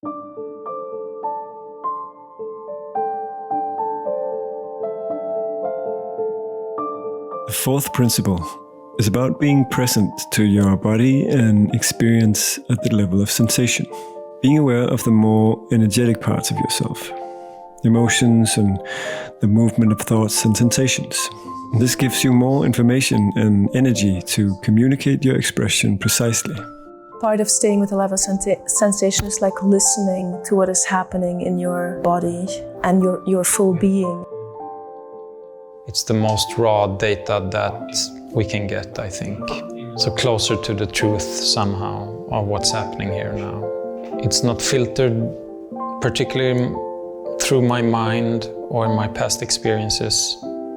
The fourth principle is about being present to your body and experience at the level of sensation. Being aware of the more energetic parts of yourself, emotions and the movement of thoughts and sensations. This gives you more information and energy to communicate your expression precisely. Part of staying with the level of sensation is like listening to what is happening in your body and your full being. It's the most raw data that we can get, I think. So closer to the truth somehow of what's happening here now. It's not filtered particularly through my mind or my past experiences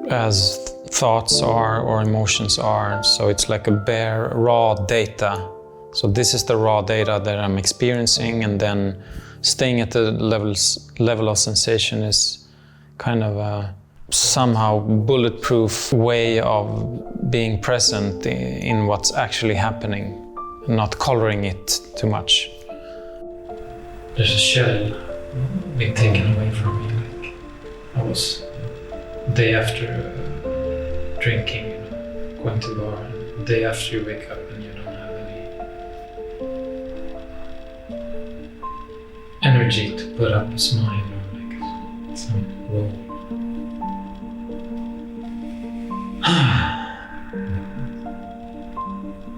as thoughts are or emotions are. So it's like a bare, raw data. So this is the raw data that I'm experiencing, and then staying at the level of sensation is kind of a somehow bulletproof way of being present in what's actually happening, and not coloring it too much. There's a shell being taken away from me. Like I was the day after drinking, going to the bar, and the day after you wake up and you don't have any energy to put up a smile or like some role.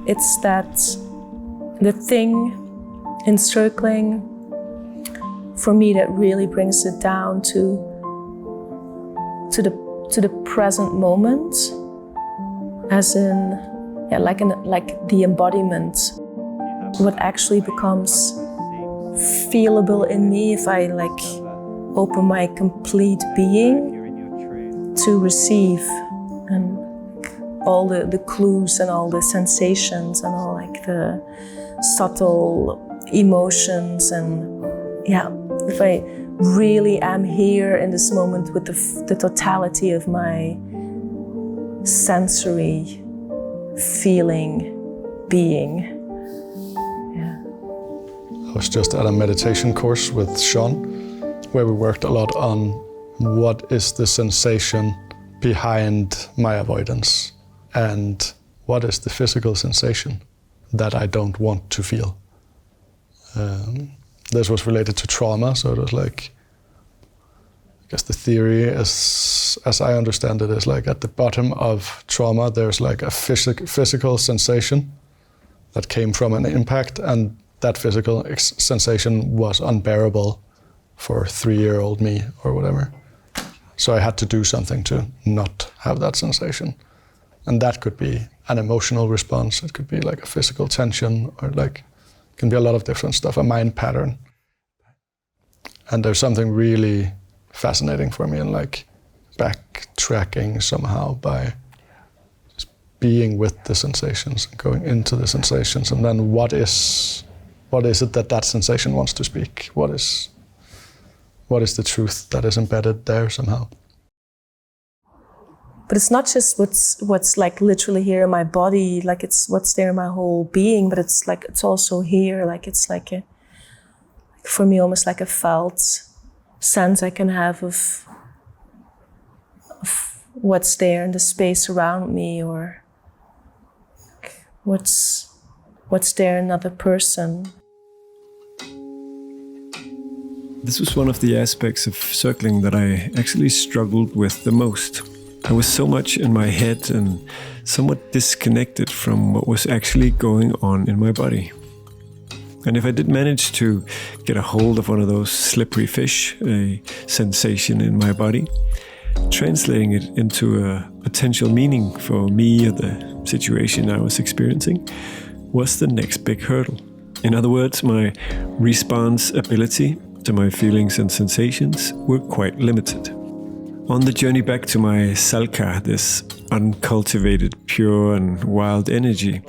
It's that the thing encircling for me that really brings it down to the present moment, as in like the embodiment. What actually becomes feelable in me if I like open my complete being to receive, and all the clues and all the sensations and all like the subtle emotions, and yeah, if I really am here in this moment with the totality of my sensory feeling being. Yeah. I was just at a meditation course with Sean where we worked a lot on what is the sensation behind my avoidance and what is the physical sensation that I don't want to feel. This was related to trauma, so it was like, I guess the theory is, as I understand it, is like at the bottom of trauma there's like a physical sensation that came from an impact, and that physical sensation was unbearable for 3-year-old me or whatever. So I had to do something to not have that sensation. And that could be an emotional response, it could be like a physical tension, or like, it can be a lot of different stuff, a mind pattern. And there's something really fascinating for me in like backtracking somehow by just being with the sensations, going into the sensations, and then what is it that sensation wants to speak? What is the truth that is embedded there somehow? But it's not just what's like literally here in my body, like it's what's there in my whole being, but it's like it's also here, like it's like a, for me, almost like a felt sense I can have of what's there in the space around me, or what's there in another person. This was one of the aspects of circling that I actually struggled with the most. I was so much in my head and somewhat disconnected from what was actually going on in my body. And if I did manage to get a hold of one of those slippery fish, a sensation in my body, translating it into a potential meaning for me or the situation I was experiencing was the next big hurdle. In other words, my response ability to my feelings and sensations were quite limited. On the journey back to my salka, this uncultivated, pure and wild energy,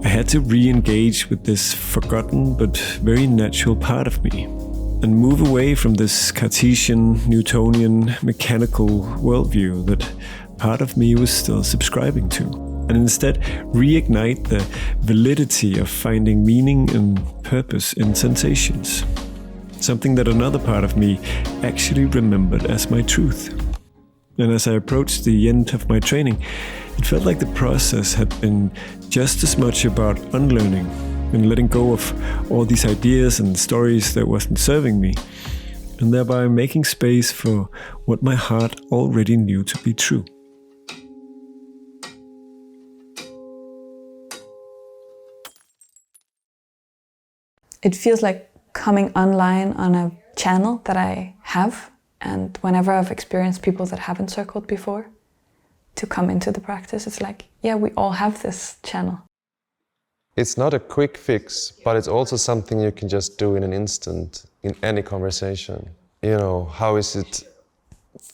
I had to re-engage with this forgotten but very natural part of me and move away from this Cartesian, Newtonian, mechanical worldview that part of me was still subscribing to, and instead reignite the validity of finding meaning and purpose in sensations. something that another part of me actually remembered as my truth. And as I approached the end of my training, it felt like the process had been just as much about unlearning and letting go of all these ideas and stories that wasn't serving me, and thereby making space for what my heart already knew to be true. It feels like coming online on a channel that I have, and whenever I've experienced people that haven't circled before to come into the practice, it's like, yeah, we all have this channel. It's not a quick fix, but it's also something you can just do in an instant, in any conversation. You know, how is it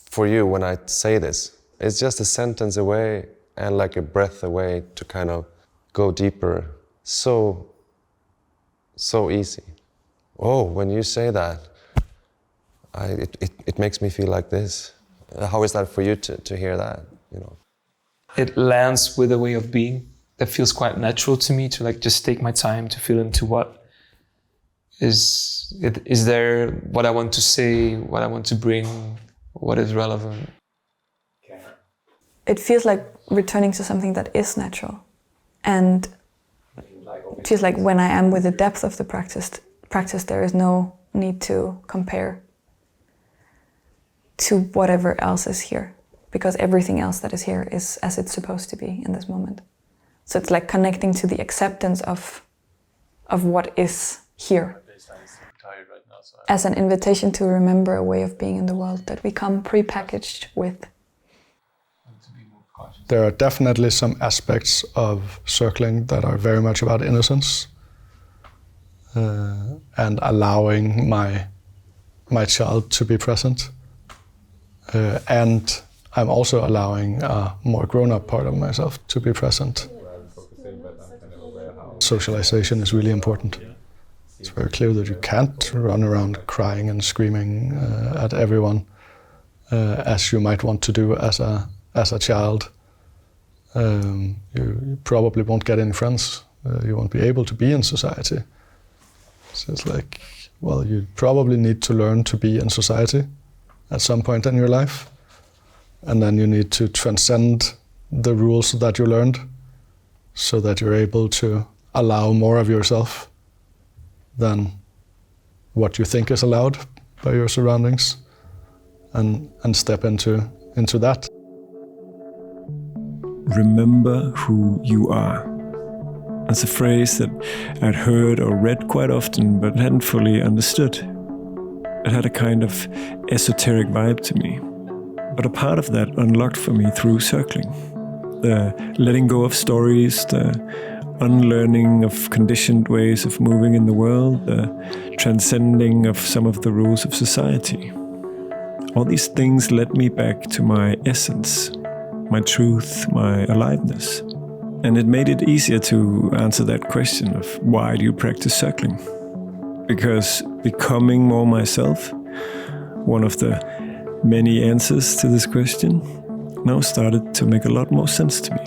for you when I say this? It's just a sentence away and like a breath away to kind of go deeper. So easy. Oh, when you say that, it makes me feel like this. How is that for you to hear that? You know, it lands with a way of being that feels quite natural to me, to like just take my time to feel into what is there, what I want to say, what I want to bring, what is relevant. It feels like returning to something that is natural, and it feels like when I am with the depth of the practice, there is no need to compare to whatever else is here, because everything else that is here is as it's supposed to be in this moment. So it's like connecting to the acceptance of what is here, as an invitation to remember a way of being in the world that we come pre-packaged with. There are definitely some aspects of circling that are very much about innocence and allowing my child to be present. And I'm also allowing a more grown-up part of myself to be present. Socialization is really important. It's very clear that you can't run around crying and screaming at everyone as you might want to do as a child. You probably won't get any friends. You won't be able to be in society. So it's like, well, you probably need to learn to be in society at some point in your life. And then you need to transcend the rules that you learned so that you're able to allow more of yourself than what you think is allowed by your surroundings, and step into that. Remember who you are. That's a phrase that I'd heard or read quite often but hadn't fully understood. It had a kind of esoteric vibe to me. But a part of that unlocked for me through circling. The letting go of stories, the unlearning of conditioned ways of moving in the world, the transcending of some of the rules of society. All these things led me back to my essence, my truth, my aliveness. And it made it easier to answer that question of why do you practice circling? Because becoming more myself, one of the many answers to this question, now started to make a lot more sense to me.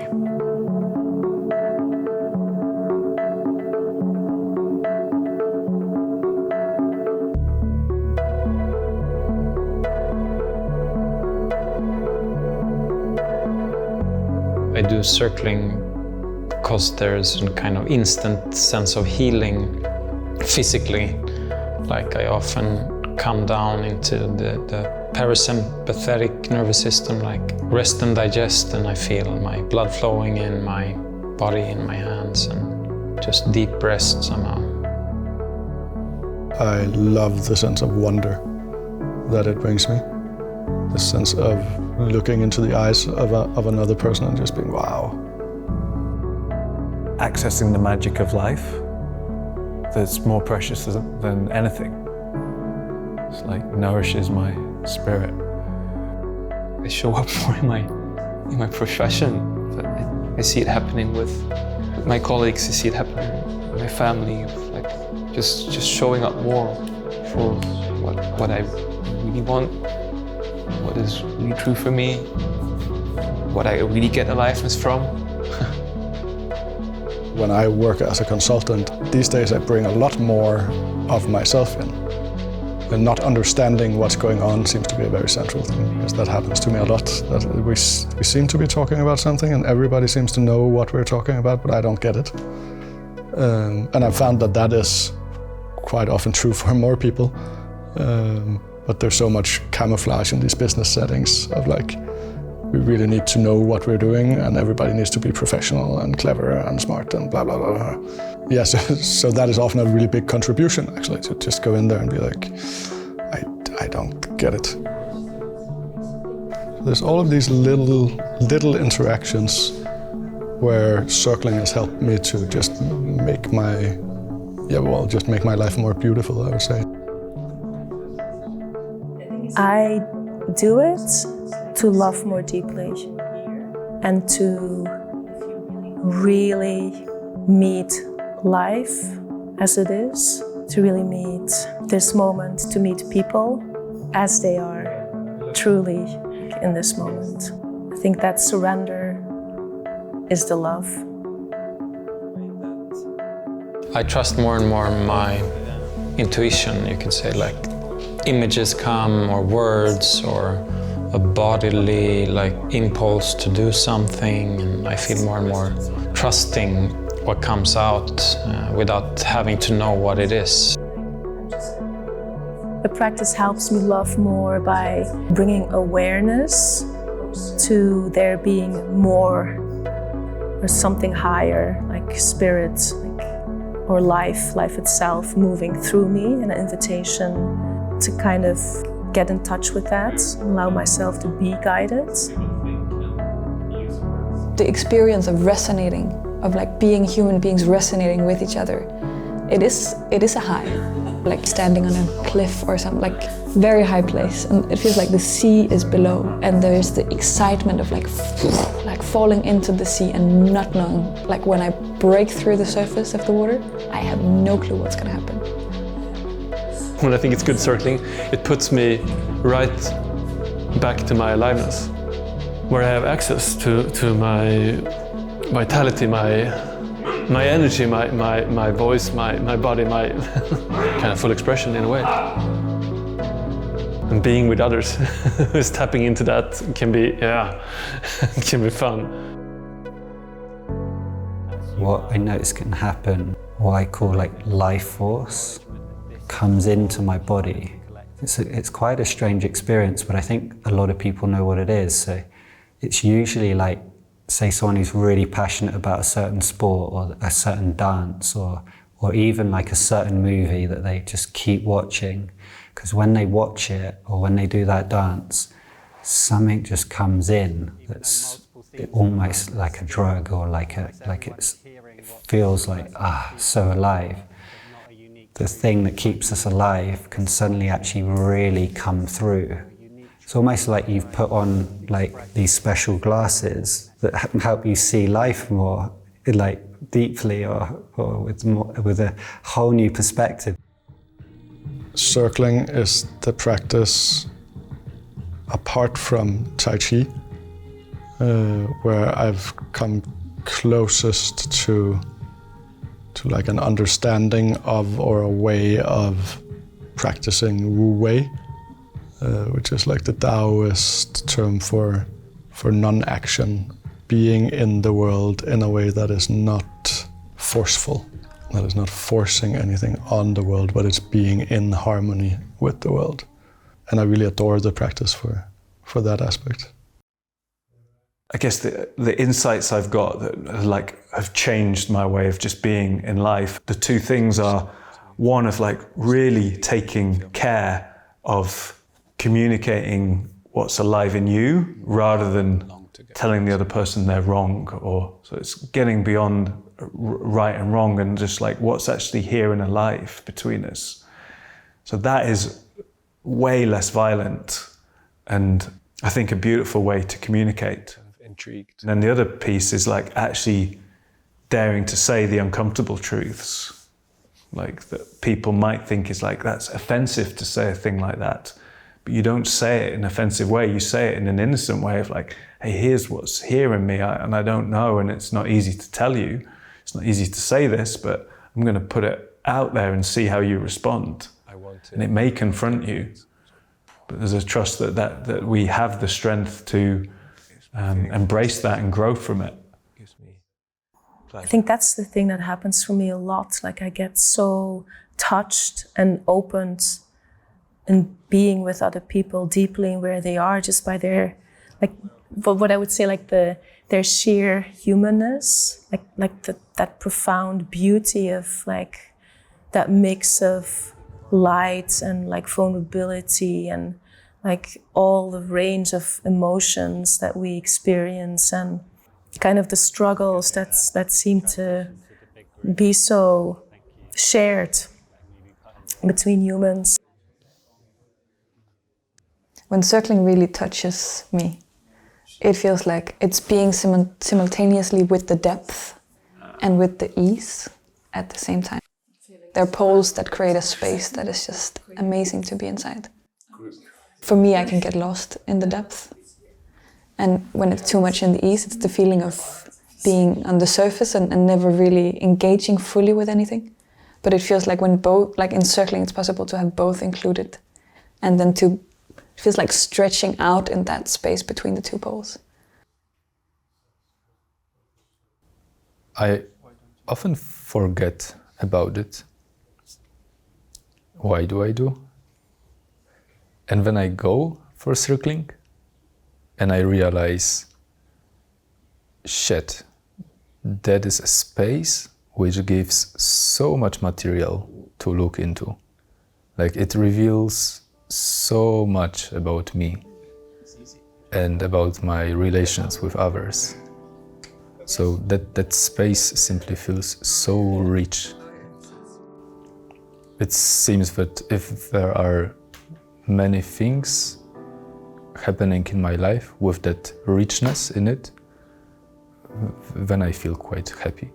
I do circling because there's a kind of instant sense of healing physically. Like I often come down into the parasympathetic nervous system, like rest and digest, and I feel my blood flowing in my body, in my hands, and just deep rest somehow. I love the sense of wonder that it brings me. The sense of looking into the eyes of another person and just being, wow. Accessing the magic of life that's more precious than anything. It's like nourishes my spirit. I show up more in my profession, but I see it happening with my colleagues. I see it happening with my family. Like just showing up more for what I really want, what is really true for me, what I really get aliveness from. When I work as a consultant, these days I bring a lot more of myself in. And not understanding what's going on seems to be a very central thing, because that happens to me a lot. That we seem to be talking about something and everybody seems to know what we're talking about, but I don't get it. And I've found that that is quite often true for more people. But there's so much camouflage in these business settings of like, we really need to know what we're doing and everybody needs to be professional and clever and smart and blah, blah, blah, blah. Yeah, so that is often a really big contribution, actually, to just go in there and be like, I don't get it. There's all of these little interactions where circling has helped me to just make my life more beautiful, I would say. I do it to love more deeply and to really meet life as it is, to really meet this moment, to meet people as they are truly in this moment. I think that surrender is the love. I trust more and more my intuition, you can say, like images come or words or a bodily impulse to do something, and I feel more and more trusting what comes out without having to know what it is. The practice helps me love more by bringing awareness to there being more or something higher, like spirit, or life itself moving through me, and an invitation to kind of get in touch with that, allow myself to be guided. The experience of resonating, of being human beings resonating with each other, it is a high. Like standing on a cliff or something, very high place, and it feels like the sea is below, and there's the excitement of falling into the sea and not knowing, when I break through the surface of the water, I have no clue what's gonna happen. When I think it's good circling, it puts me right back to my aliveness, where I have access to my vitality, my energy, my voice, my body, my kind of full expression in a way. And being with others who's tapping into that can be, can be fun. What I notice can happen, what I call life force, comes into my body. It's quite a strange experience, but I think a lot of people know what it is. So it's usually say someone who's really passionate about a certain sport or a certain dance or even a certain movie that they just keep watching. Because when they watch it or when they do that dance, something just comes in that's almost like a drug or it feels so alive. The thing that keeps us alive can suddenly actually really come through. It's almost like you've put on these special glasses that help you see life more deeply or with a whole new perspective. Circling is the practice apart from Tai Chi, where I've come closest to an understanding of or a way of practicing Wu Wei, which is the Taoist term for non-action, being in the world in a way that is not forceful, that is not forcing anything on the world, but it's being in harmony with the world. And I really adore the practice for that aspect. I guess the insights I've got that have changed my way of just being in life. The two things are one of really taking care of communicating what's alive in you rather than telling the other person they're wrong, so it's getting beyond right and wrong and just what's actually here and alive between us. So that is way less violent and I think a beautiful way to communicate. Intrigued. And then the other piece is actually daring to say the uncomfortable truths, that people might think is that's offensive to say a thing like that. But you don't say it in an offensive way, you say it in an innocent way of hey, here's what's here in me and I don't know, and it's not easy to tell you. It's not easy to say this, but I'm going to put it out there and see how you respond. and it may confront you, but there's a trust that we have the strength to embrace that and grow from it. I think that's the thing that happens for me a lot. Like I get so touched and opened in being with other people deeply where they are, just by their, like what I would say, like their sheer humanness, like that profound beauty of like that mix of light and like vulnerability and like all the range of emotions that we experience, and kind of the struggles that seem to be so shared between humans. When circling really touches me, it feels like it's being simultaneously with the depth and with the ease at the same time. There are poles that create a space that is just amazing to be inside. For me, I can get lost in the depth. And when it's too much in the ease, it's the feeling of being on the surface and never really engaging fully with anything. But it feels like when both, like in circling, it's possible to have both included. And then it feels like stretching out in that space between the two poles. I often forget about it. Why do I do? And when I go for circling and I realize, shit, that is a space which gives so much material to look into. Like it reveals so much about me and about my relations with others. So that space simply feels so rich. It seems that if there are many things happening in my life with that richness in it, then I feel quite happy.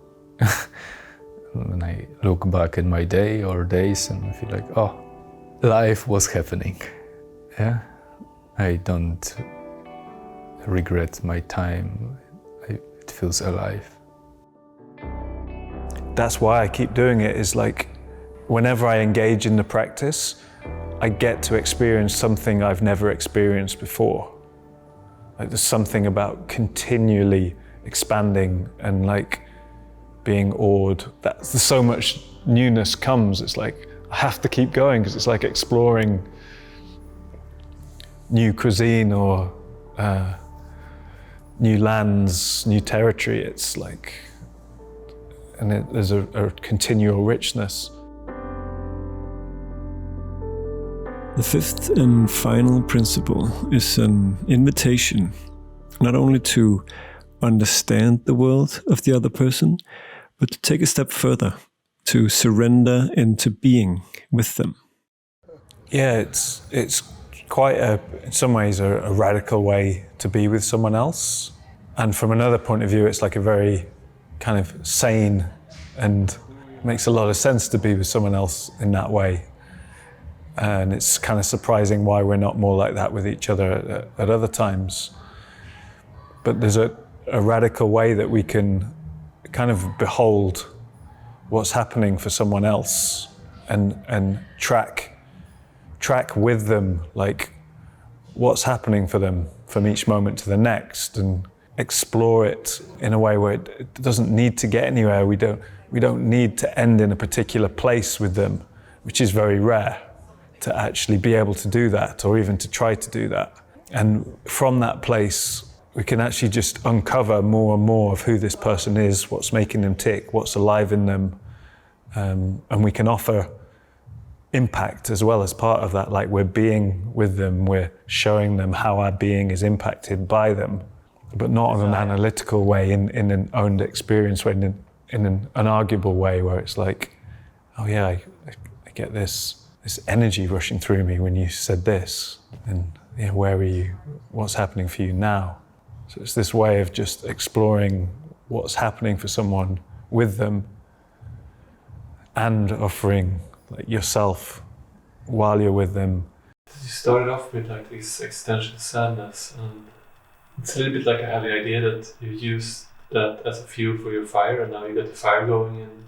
When I look back in my day or days and I feel like, oh, life was happening. Yeah, I don't regret my time. It feels alive. That's why I keep doing it, is like whenever I engage in the practice, I get to experience something I've never experienced before. Like there's something about continually expanding and like being awed. That's so much newness comes. It's like I have to keep going because it's like exploring new cuisine or new lands, new territory. It's like, and there's a continual richness. The fifth and final principle is an invitation, not only to understand the world of the other person, but to take a step further, to surrender into being with them. Yeah, it's quite in some ways a radical way to be with someone else. And from another point of view, it's like a very kind of sane and makes a lot of sense to be with someone else in that way. And it's kind of surprising why we're not more like that with each other at other times. But there's a radical way that we can kind of behold what's happening for someone else and track with them, like what's happening for them from each moment to the next, and explore it in a way where it doesn't need to get anywhere. We don't need to end in a particular place with them, which is very rare, to actually be able to do that or even to try to do that. And from that place, we can actually just uncover more and more of who this person is, what's making them tick, what's alive in them. And we can offer impact as well as part of that. Like we're being with them, we're showing them how our being is impacted by them, but not in an analytical way, in an owned experience, in an unarguable way where it's like, oh yeah, I get this energy rushing through me when you said this, and yeah, where are you? What's happening for you now? So it's this way of just exploring what's happening for someone with them and offering like yourself while you're with them. You started off with like this existential sadness, and it's a little bit like I had the idea that you use that as a fuel for your fire, and now you got the fire going, and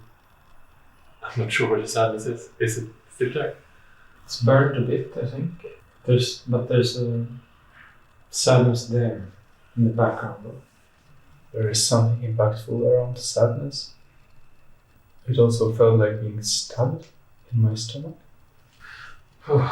I'm not sure where the sadness is. Is it still there? It's burned a bit, I think. There's a sadness there in the background. There is something impactful around sadness. It also felt like being stabbed in my stomach. Anger.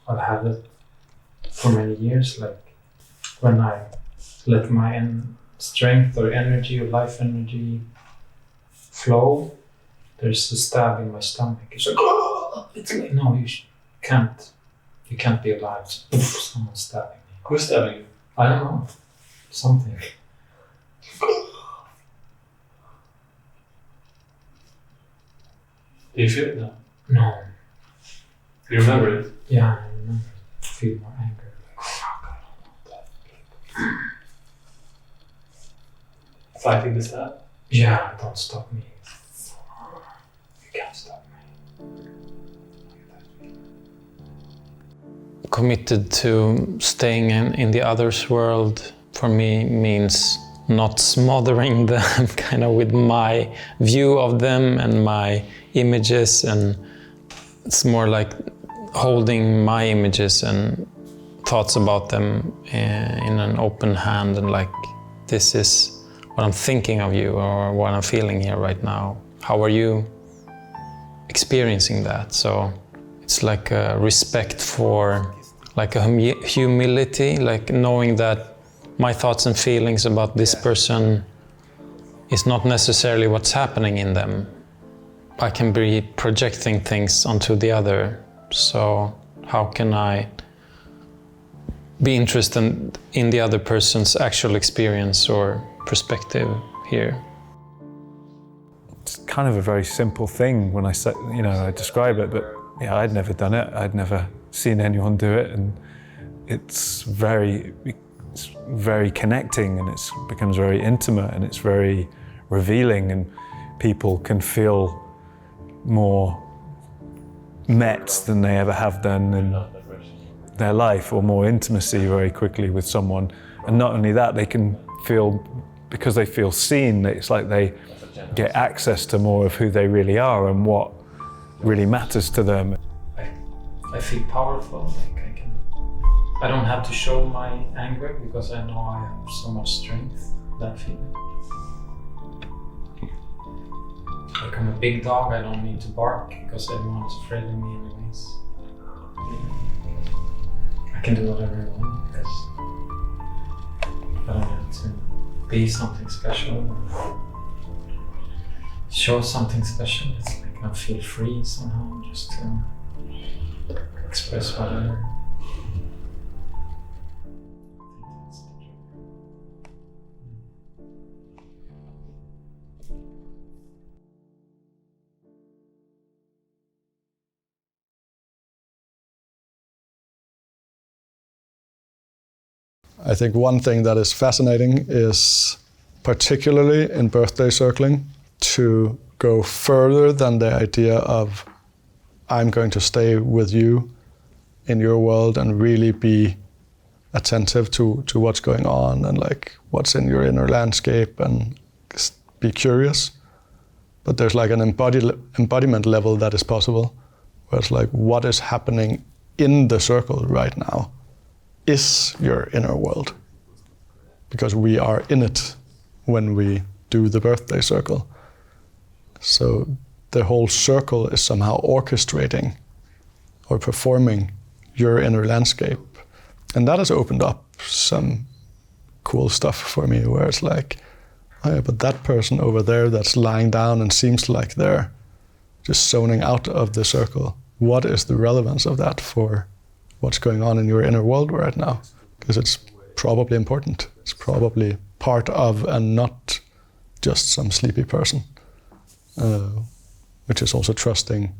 I've had it for many years, like when I let my strength or energy or life energy flow, there's a stab in my stomach. It's like, it's like, no, you can't be alive. Someone's stabbing me. Who's stabbing you? I don't know. Something. Do you feel it now? No. Do you remember it? Yeah, I remember. I feel more anger. Like, fuck, I don't want that. Fighting the stab? Yeah, don't stop me. You can't stop me. Committed to staying in the other's world for me means not smothering them kind of with my view of them and my images, and it's more like holding my images and thoughts about them in an open hand, and like, this is what I'm thinking of you or what I'm feeling here right now. How are you experiencing that? So it's like a respect for, like a humility, like knowing that my thoughts and feelings about this person is not necessarily what's happening in them. I can be projecting things onto the other. So how can I be interested in the other person's actual experience or perspective here? It's kind of a very simple thing when I say, I describe it, but yeah, I'd never done it. I'd never seen anyone do it, and it's very connecting, and it becomes very intimate, and it's very revealing, and people can feel more met than they ever have done in their life, or more intimacy very quickly with someone. And not only that, they can feel, because they feel seen, it's like they get access to more of who they really are and what really matters to them. I feel powerful, like I don't have to show my anger because I know I have so much strength, that feeling. Like I'm a big dog, I don't need to bark because everyone is afraid of me anyways. I can do whatever I want because I don't have to be something special or show something special. It's like I feel free somehow just to express whatever. I think one thing that is fascinating is, particularly in birthday circling, to go further than the idea of I'm going to stay with you in your world and really be attentive to what's going on and like what's in your inner landscape and just be curious. But there's like an embodiment level that is possible, where it's like what is happening in the circle right now is your inner world, because we are in it when we do the birthday circle. So the whole circle is somehow orchestrating or performing your inner landscape. And that has opened up some cool stuff for me, where it's like, oh yeah, but that person over there that's lying down and seems like they're just zoning out of the circle, what is the relevance of that for what's going on in your inner world right now? Because it's probably important. It's probably part of and not just some sleepy person, which is also trusting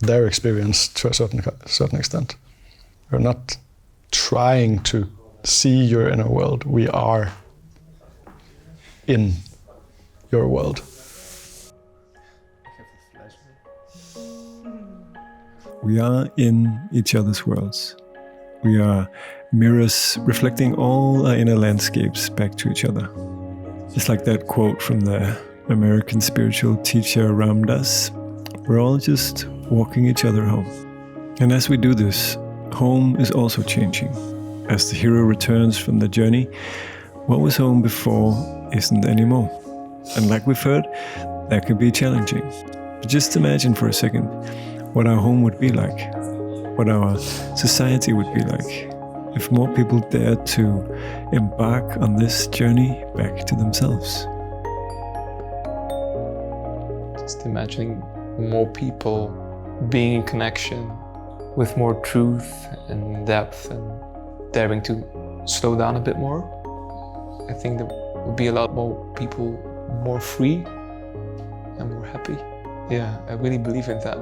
their experience to a certain extent. We're not trying to see your inner world. We are in your world. We are in each other's worlds. We are mirrors reflecting all our inner landscapes back to each other. It's like that quote from the American spiritual teacher Ram Dass. We're all just walking each other home. And as we do this, home is also changing. As the hero returns from the journey, what was home before isn't anymore. And like we've heard, that could be challenging. But just imagine for a second what our home would be like, what our society would be like, if more people dared to embark on this journey back to themselves. Just imagining more people being in connection with more truth and depth and daring to slow down a bit more. I think there would be a lot more people more free and more happy. Yeah, I really believe in that.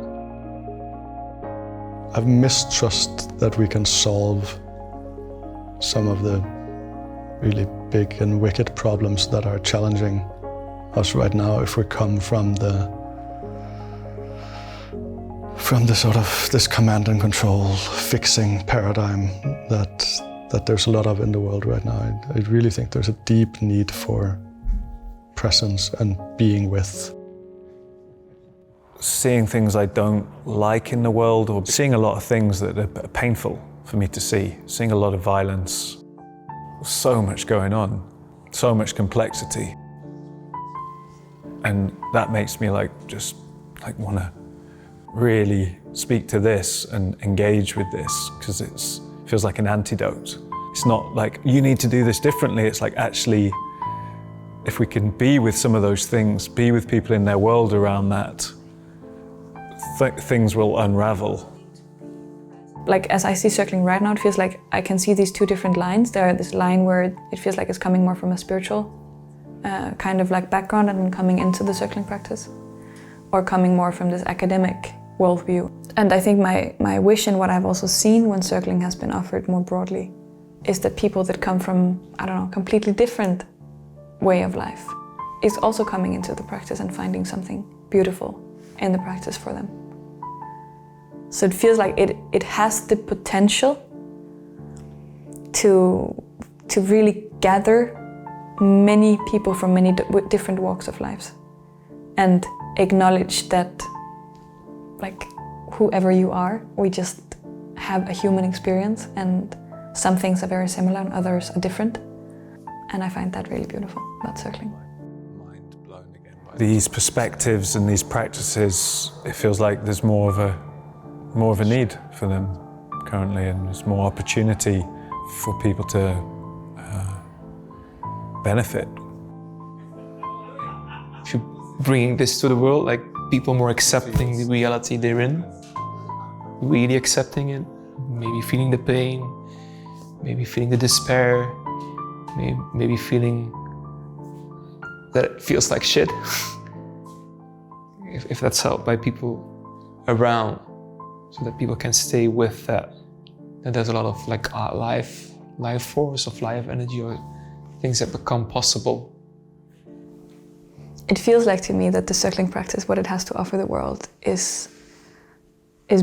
I mistrust that we can solve some of the really big and wicked problems that are challenging us right now if we come from the sort of this command and control fixing paradigm that there's a lot of in the world right now. I really think there's a deep need for presence and being with. Seeing things I don't like in the world, or seeing a lot of things that are painful for me to see, seeing a lot of violence, so much going on, so much complexity. And that makes me just want to really speak to this and engage with this, because it feels like an antidote. It's not like you need to do this differently. It's like, actually, if we can be with some of those things, be with people in their world around that, things will unravel. Like, as I see circling right now, it feels like I can see these two different lines. There, this line where it feels like it's coming more from a spiritual kind of like background and then coming into the circling practice, or coming more from this academic worldview. And I think my wish, and what I've also seen when circling has been offered more broadly, is that people that come from, I don't know, completely different way of life is also coming into the practice and finding something beautiful in the practice for them. So it feels like it has the potential to really gather many people from many different walks of lives and acknowledge that, like, whoever you are, we just have a human experience, and some things are very similar and others are different. And I find that really beautiful about circling. These perspectives and these practices, it feels like there's more of a need for them currently, and there's more opportunity for people to benefit. If you're bringing this to the world, like people more accepting the reality they're in, really accepting it, maybe feeling the pain, maybe feeling the despair, maybe feeling that it feels like shit. if that's helped by people around, so that people can stay with that. And there's a lot of like life force, of life energy, or things that become possible. It feels like to me that the circling practice, what it has to offer the world, is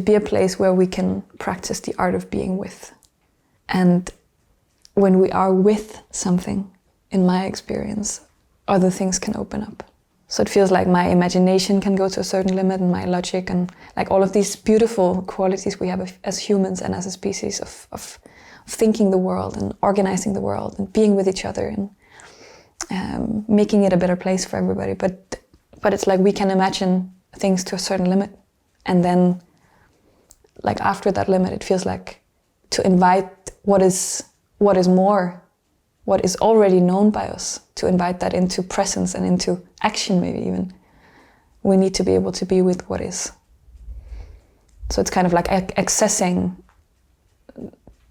be a place where we can practice the art of being with. And when we are with something, in my experience, other things can open up. So it feels like my imagination can go to a certain limit, and my logic, and like all of these beautiful qualities we have as humans and as a species of thinking the world and organizing the world and being with each other and making it a better place for everybody. But it's like we can imagine things to a certain limit, and then like after that limit, it feels like to invite what is more, what is already known by us, to invite that into presence and into action, maybe even. We need to be able to be with what is. So it's kind of like accessing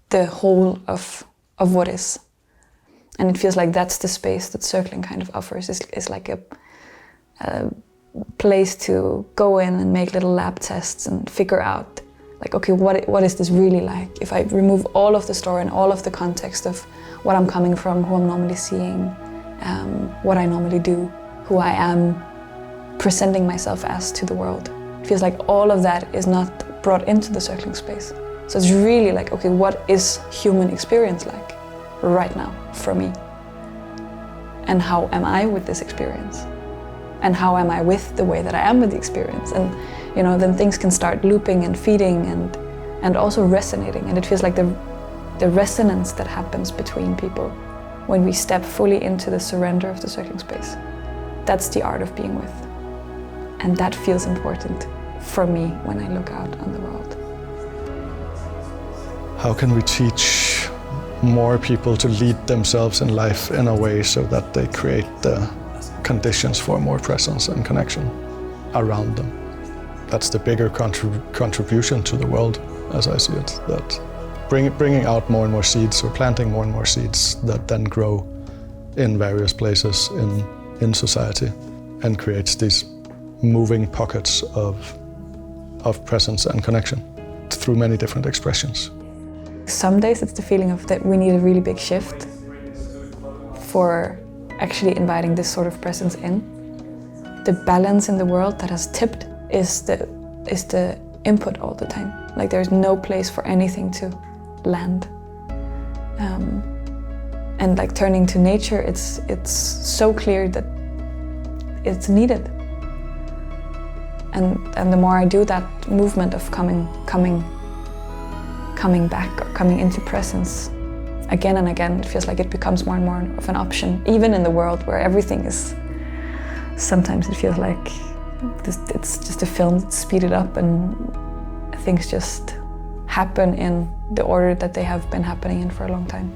the whole of what is. And it feels like that's the space that circling kind of offers. It's like a place to go in and make little lab tests and figure out, like, okay, what is this really like? If I remove all of the story and all of the context of what I'm coming from, who I'm normally seeing, what I normally do, who I am presenting myself as to the world. It feels like all of that is not brought into the circling space. So it's really like, okay, what is human experience like right now for me? And how am I with this experience? And how am I with the way that I am with the experience? And you know, then things can start looping and feeding and also resonating. And it feels like the resonance that happens between people when we step fully into the surrender of the circling space. That's the art of being with. And that feels important for me when I look out on the world. How can we teach more people to lead themselves in life in a way so that they create the conditions for more presence and connection around them? That's the bigger contribution to the world, as I see it. That bringing out more and more seeds, or planting more and more seeds that then grow in various places in society and creates these moving pockets of presence and connection through many different expressions. Some days it's the feeling of that we need a really big shift for actually inviting this sort of presence in. The balance in the world that has tipped is the input all the time. Like there's no place for anything to land. And like turning to nature, it's so clear that it's needed. And the more I do that movement of coming back or coming into presence again and again, it feels like it becomes more and more of an option, even in the world where everything is, sometimes it feels like it's just a film that's speeded up and things just happen in the order that they have been happening in for a long time.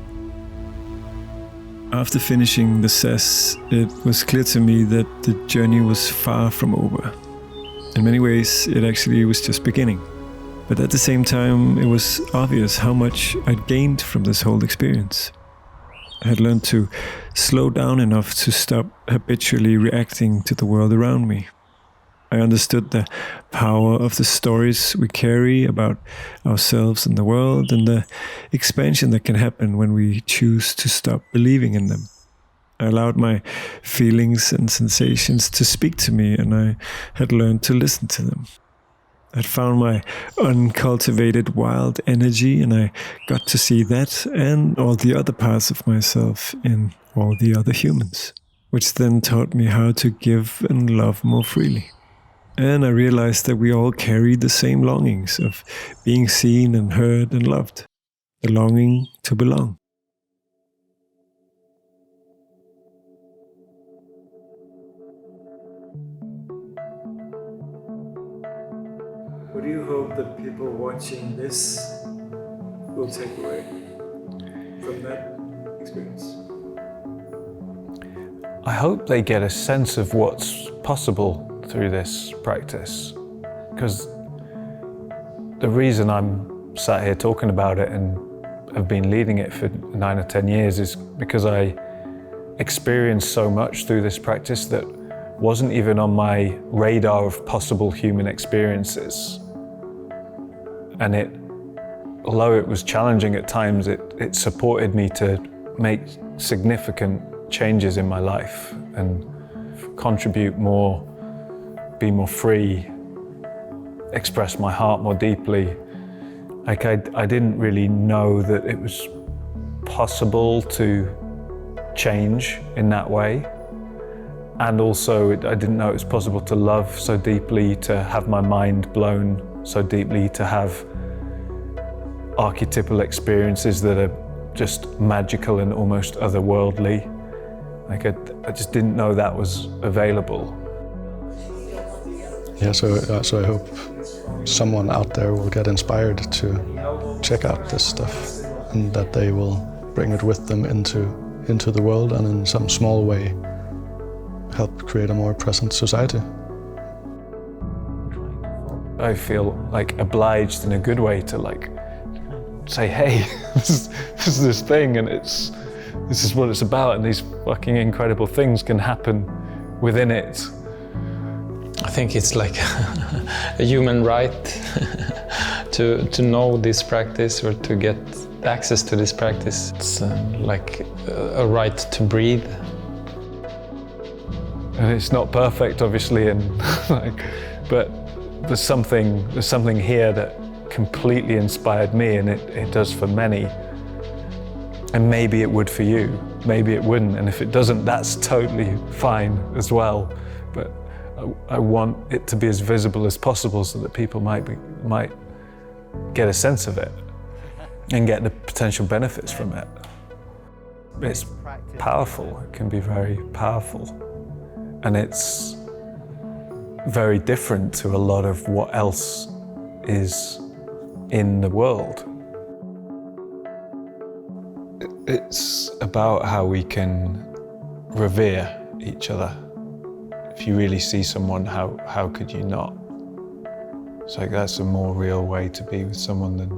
After finishing the SES, it was clear to me that the journey was far from over. In many ways, it actually was just beginning. But at the same time, it was obvious how much I'd gained from this whole experience. I had learned to slow down enough to stop habitually reacting to the world around me. I understood the power of the stories we carry about ourselves and the world, and the expansion that can happen when we choose to stop believing in them. I allowed my feelings and sensations to speak to me, and I had learned to listen to them. I'd found my uncultivated wild energy, and I got to see that and all the other parts of myself in all the other humans, which then taught me how to give and love more freely. And I realized that we all carry the same longings of being seen and heard and loved, the longing to belong. What do you hope that people watching this will take away from that experience? I hope they get a sense of what's possible through this practice, because the reason I'm sat here talking about it and have been leading it for 9 or 10 years is because I experienced so much through this practice that wasn't even on my radar of possible human experiences. And although it was challenging at times, it supported me to make significant changes in my life and contribute more, be more free, express my heart more deeply. Like I didn't really know that it was possible to change in that way. And also I didn't know it was possible to love so deeply, to have my mind blown so deeply, to have archetypal experiences that are just magical and almost otherworldly. Like I just didn't know that was available. Yeah, so I hope someone out there will get inspired to check out this stuff, and that they will bring it with them into the world, and in some small way help create a more present society. I feel like obliged in a good way to like say, hey, this is this thing, and this is what it's about, and these fucking incredible things can happen within it. I think it's like a human right to know this practice or to get access to this practice. It's like a right to breathe. And it's not perfect, obviously, and but there's something here that completely inspired me, and it does for many. And maybe it would for you, maybe it wouldn't, and if it doesn't, that's totally fine as well. But I want it to be as visible as possible so that people might get a sense of it and get the potential benefits from it. It's powerful, it can be very powerful. And it's very different to a lot of what else is in the world. It's about how we can revere each other. If you really see someone, how could you not? It's like that's a more real way to be with someone than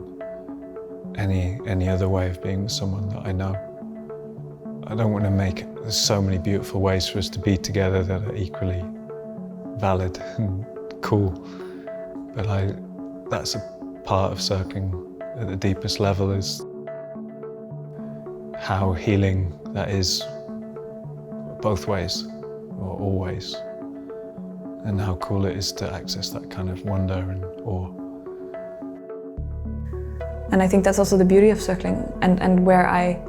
any other way of being with someone that I know. I don't want to there's so many beautiful ways for us to be together that are equally valid and cool. But that's a part of circling at the deepest level, is how healing that is both ways, or always, and how cool it is to access that kind of wonder and awe. And I think that's also the beauty of circling, and where I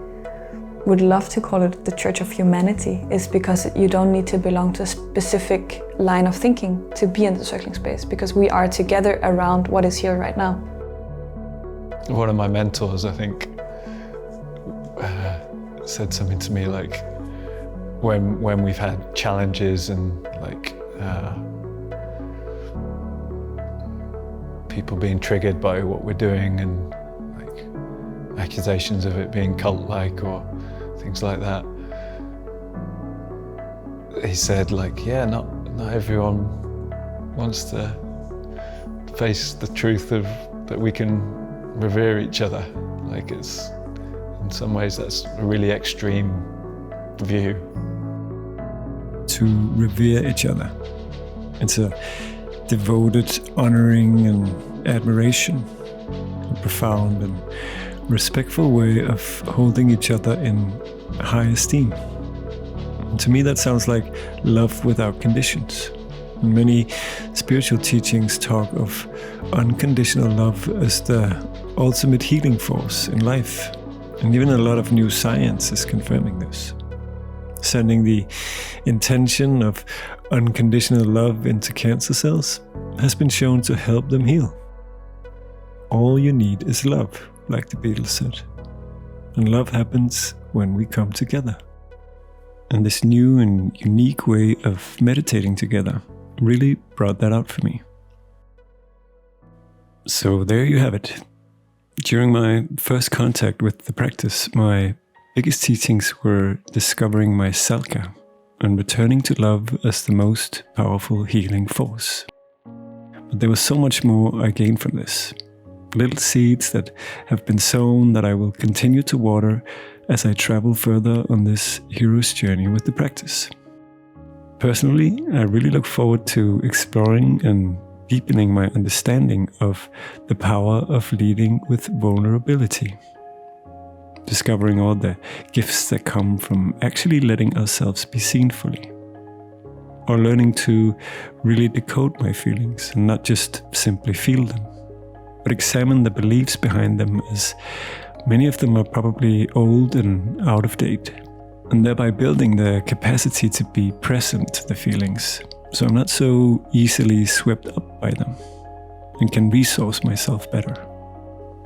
would love to call it the Church of Humanity, is because you don't need to belong to a specific line of thinking to be in the circling space, because we are together around what is here right now. One of my mentors, I think, said something to me like, when we've had challenges and like people being triggered by what we're doing and like accusations of it being cult-like or things like that, he said like, yeah, not everyone wants to face the truth of that we can revere each other. Like, it's in some ways that's a really extreme view. To revere each other. It's a devoted honoring and admiration, a profound and respectful way of holding each other in high esteem. And to me, that sounds like love without conditions. And many spiritual teachings talk of unconditional love as the ultimate healing force in life. And even a lot of new science is confirming this. Sending the intention of unconditional love into cancer cells has been shown to help them heal. All you need is love, like the Beatles said. And love happens when we come together. And this new and unique way of meditating together really brought that out for me. So there you have it. During my first contact with the practice, my biggest teachings were discovering my Salka and returning to love as the most powerful healing force. But there was so much more I gained from this. Little seeds that have been sown that I will continue to water as I travel further on this hero's journey with the practice. Personally, I really look forward to exploring and deepening my understanding of the power of leading with vulnerability. Discovering all the gifts that come from actually letting ourselves be seen fully. Or learning to really decode my feelings and not just simply feel them, but examine the beliefs behind them, as many of them are probably old and out of date, and thereby building the capacity to be present to the feelings, so I'm not so easily swept up by them and can resource myself better.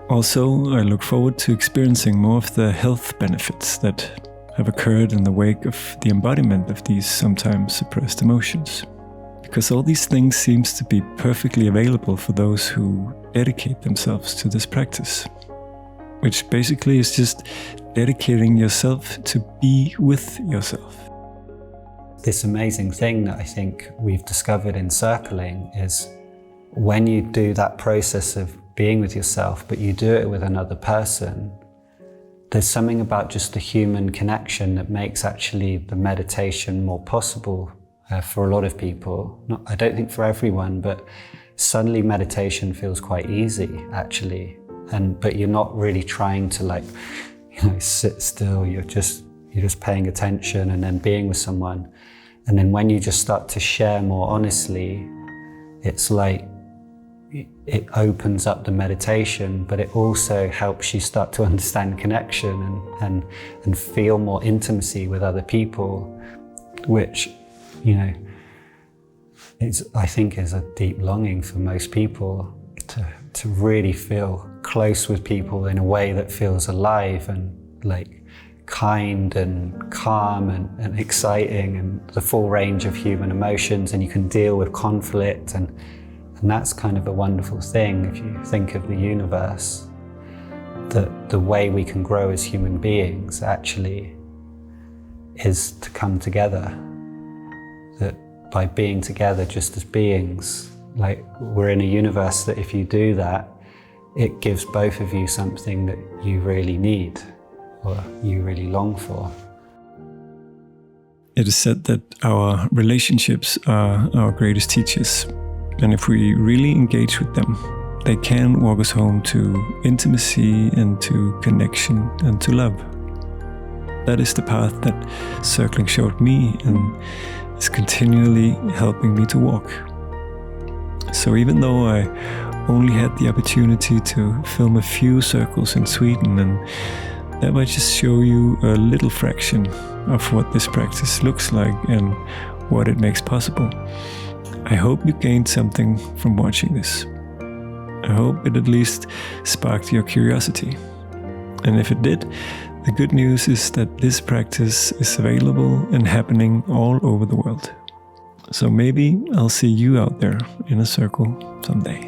Also, I look forward to experiencing more of the health benefits that have occurred in the wake of the embodiment of these sometimes suppressed emotions. Because all these things seems to be perfectly available for those who dedicate themselves to this practice. Which basically is just dedicating yourself to be with yourself. This amazing thing that I think we've discovered in circling is when you do that process of being with yourself, but you do it with another person, there's something about just the human connection that makes actually the meditation more possible for a lot of people. I don't think for everyone, but suddenly meditation feels quite easy actually. But you're not really trying to sit still, you're just paying attention and then being with someone. And then when you just start to share more honestly, it's like it opens up the meditation, but it also helps you start to understand connection and feel more intimacy with other people, which, you know, I think is a deep longing for most people, to really feel close with people in a way that feels alive and like kind and calm and exciting, and the full range of human emotions, and you can deal with conflict, and that's kind of a wonderful thing if you think of the universe, that the way we can grow as human beings actually is to come together, that by being together just as beings, like we're in a universe that if you do that, it gives both of you something that you really need or you really long for. It is said that our relationships are our greatest teachers, and if we really engage with them, they can walk us home to intimacy and to connection and to love. That is the path that circling showed me and is continually helping me to walk. So even though I only had the opportunity to film a few circles in Sweden, and that might just show you a little fraction of what this practice looks like and what it makes possible, I hope you gained something from watching this. I hope it at least sparked your curiosity. And if it did, the good news is that this practice is available and happening all over the world. So maybe I'll see you out there in a circle someday.